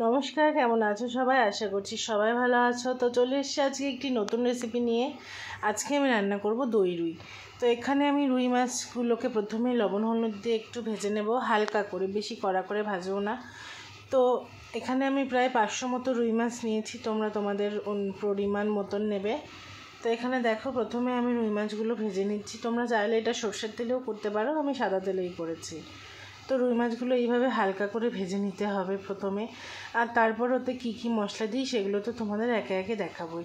নমস্কার, কেমন আছো সবাই? আশা করছি সবাই ভালো আছো। তো চলে এসেছি আজকে একটি নতুন রেসিপি নিয়ে। আজকে আমি রান্না করব দই রুই। তো এখানে আমি রুই মাছগুলোকে প্রথমে লবণ হলুদ দিয়ে একটু ভেজে নেব, হালকা করে, বেশি কড়া করে ভাজবো না। তো এখানে আমি প্রায় 500 মতো রুই মাছ নিয়েছি, তোমরা তোমাদের পরিমাণ মতন নেবে। তো এখানে দেখো, প্রথমে আমি রুই মাছগুলো ভেজে নিচ্ছি। তোমরা চাইলে এটা সর্ষের তেলেও করতে পারো, আমি সাদা তেলেই করেছি। তো রুই মাছগুলো এইভাবে হালকা করে ভেজে নিতে হবে প্রথমে, আর তারপর ওতে কী কী মশলা দিই সেগুলো তো তোমাদের একে একে দেখাবোই।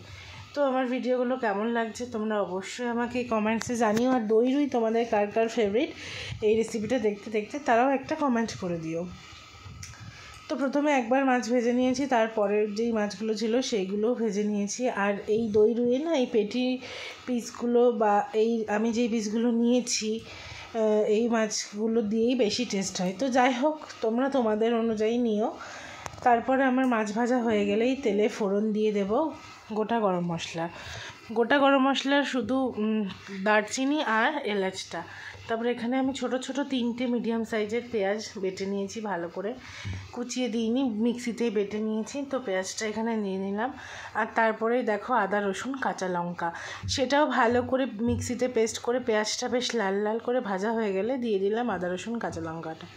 তো আমার ভিডিওগুলো কেমন লাগছে তোমরা অবশ্যই আমাকে কমেন্টসে জানিও। আর দই রুই তোমাদের কার কার ফেভারিট এই রেসিপিটা দেখতে দেখতে তারাও একটা কমেন্ট করে দিও। তো প্রথমে একবার মাছ ভেজে নিয়েছি, তারপরের যেই মাছগুলো ছিল সেইগুলোও ভেজে নিয়েছি। আর এই দই রুইয়ে না, এই পেটি পিসগুলো বা এই আমি যেই পিসগুলো নিয়েছি এই মাছগুলো দিয়েই বেশি টেস্ট হয়। তো যাই হোক, তোমরা তোমাদের অনুযায়ী নিও। তারপরে আমার মাছ ভাজা হয়ে গেলেই তেলে ফোড়ন দিয়ে দেব গোটা গরম মশলা। গোটা গরম মশলার শুধু দারচিনি আর এলাচটা। তারপরে এখানে আমি ছোট ছোট 3টে মিডিয়াম সাইজের পেঁয়াজ বেটে নিয়েছি, ভালো করে কুচিয়ে দিইনি, মিক্সিতেই বেটে নিয়েছি। তো পেঁয়াজটা এখানে নিয়ে নিলাম। আর তারপরে দেখো আদা রসুন কাঁচা লঙ্কা, সেটাও ভালো করে মিক্সিতে পেস্ট করে পেঁয়াজটা বেশ লাল লাল করে ভাজা হয়ে গেলে দিয়ে দিলাম আদা রসুন কাঁচা লঙ্কাটা।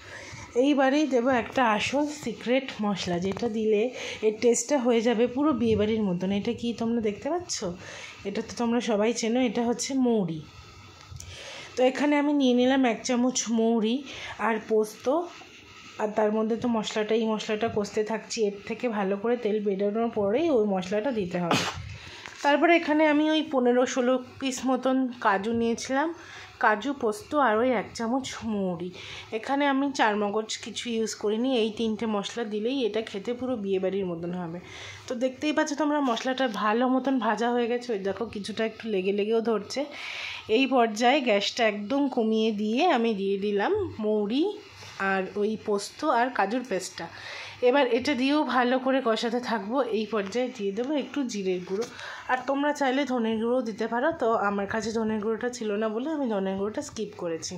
এইবারেই দেবো একটা আসল সিক্রেট মশলা, যেটা দিলে এর টেস্টটা হয়ে যাবে পুরো বিয়েবাড়ির মতন। এটা কি তোমরা দেখতে পাচ্ছ? এটা তো তোমরা সবাই চেনো, এটা হচ্ছে মৌরি। তো এখানে আমি নিয়ে নিলাম 1 চামচ মৌরি আর পোস্ত। আর তার মধ্যে তো এই মশলাটা কষতে থাকছি, এর থেকে ভালো করে তেল বেরোনোর পরেই ওই মশলাটা দিতে হবে। তারপরে এখানে আমি ওই 15-16 পিস মতন কাজু নিয়েছিলাম, কাজু, পোস্ত আর ওই 1 চামচ মৌরি। এখানে আমি 4 মগজ কিছু ইউজ করিনি। এই 3টে মশলা দিলেই এটা খেতে পুরো বিয়েবাড়ির মতন হবে। তো দেখতেই পাচ্ছ তোমরা, মশলাটা ভালো মতন ভাজা হয়ে গেছে। ওই দেখো কিছুটা একটু লেগেও ধরছে। এই পর্যায়ে গ্যাসটা একদম কমিয়ে দিয়ে আমি দিয়ে দিলাম মৌরি আর ওই পোস্ত আর কাজুর পেস্টটা। এবার এটা দিয়েও ভালো করে কষাতে থাকবো। এই পর্যায়ে দিয়ে দেবো একটু জিরের গুঁড়ো, আর তোমরা চাইলে ধনের গুঁড়োও দিতে পারো। তো আমার কাছে ধনের গুঁড়োটা ছিল না বলে আমি ধনের গুঁড়োটা স্কিপ করেছি।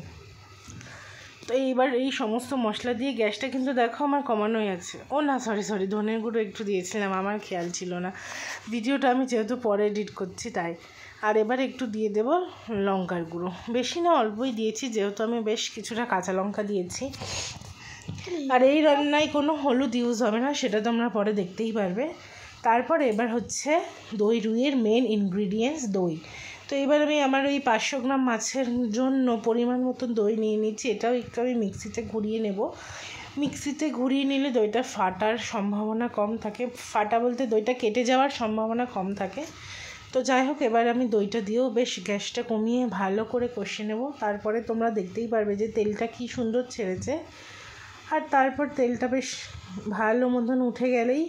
তো এইবার এই সমস্ত মশলা দিয়ে গ্যাসটা কিন্তু দেখো আমার কমানোই আছে। সরি, ধনের গুঁড়ো একটু দিয়েছিলাম, আমার খেয়াল ছিল না। ভিডিওটা আমি যেহেতু পরে এডিট করছি তাই। আর এবার একটু দিয়ে দেব লঙ্কার গুঁড়ো, বেশি না অল্পই দিয়েছি, যেহেতু আমি বেশ কিছুটা কাঁচা লঙ্কা দিয়েছি। আর এই রান্নায় কোনো হলুদ ইউজ হবে না, সেটা তোমরা পরে দেখতেই পারবে। তারপর এবার হচ্ছে দই রুইয়ের মেন ইনগ্রিডিয়েন্টস দই। তো এবার আমি আমার ওই 500 গ্রাম মাছের জন্য পরিমাণ মতন দই নিয়ে নিচ্ছি। এটাও একটু আমি মিক্সিতে ঘুরিয়ে নেব। মিক্সিতে ঘুরিয়ে নিলে দইটা ফাটার সম্ভাবনা কম থাকে, ফাটা বলতে দইটা কেটে যাওয়ার সম্ভাবনা কম থাকে। তো যাই হোক, এবার আমি দইটা দিয়েও বেশ গ্যাসটা কমিয়ে ভালো করে কষে নেব। তারপরে তোমরা দেখতেই পারবে যে তেলটা কি সুন্দর ছেড়েছে। আর তারপর তেলটা বেশ ভালো মতন উঠে গেলেই,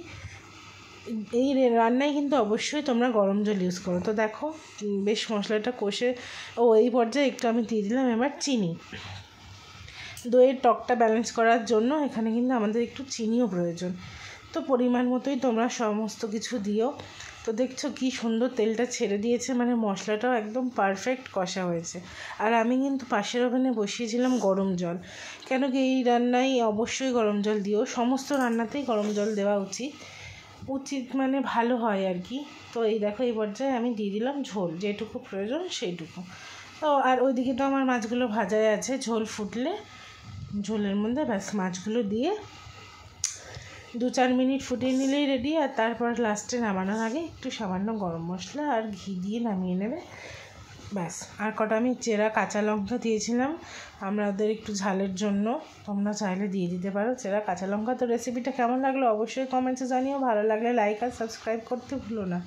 এই রান্নায় কিন্তু অবশ্যই তোমরা গরম জল ইউজ করো। তো দেখো বেশ মশলাটা কষে এই পর্যায়ে একটু আমি দিয়ে দিলাম এবার চিনি। দইয়ের টকটা ব্যালেন্স করার জন্য এখানে কিন্তু আমাদের একটু চিনিও প্রয়োজন। তো পরিমাণ মতোই তোমরা সমস্ত কিছু দিও। তো দেখছো কি সুন্দর তেলটা ছেড়ে দিয়েছে, মানে মশলাটাও একদম পারফেক্ট কষা হয়েছে। আর আমি কিন্তু পাশের ওভেনে বসিয়েছিলাম গরম জল, কেন কি এই রান্নায় অবশ্যই গরম জল দিও। সমস্ত রান্নাতেই গরম জল দেওয়া উচিত মানে ভালো হয় আর কি। তো এই দেখো, এই পর্যায়ে আমি দিয়ে দিলাম ঝোল, যেটুকু প্রয়োজন সেইটুকু। তো আর ওইদিকে তো আমার মাছগুলো ভাজাই আছে, ঝোল ফুটলে ঝোলের মধ্যে ব্যাস মাছগুলো দিয়ে 2-4 মিনিট ফুটিয়ে নিলেই রেডি। আর তারপর লাস্টে নামানোর আগে একটু সামান্য গরম মশলা আর ঘি দিয়ে নামিয়ে নেবে, ব্যাস। আর কটা আমি চেরা কাঁচা লঙ্কা দিয়েছিলাম আমাদের একটু ঝালের জন্য, তোমরা চাইলে দিয়ে দিতে পারো চেরা কাঁচা লঙ্কা। তো রেসিপিটা কেমন লাগলো অবশ্যই কমেন্টসে জানিও। ভালো লাগলে লাইক আর সাবস্ক্রাইব করতে ভুলো না।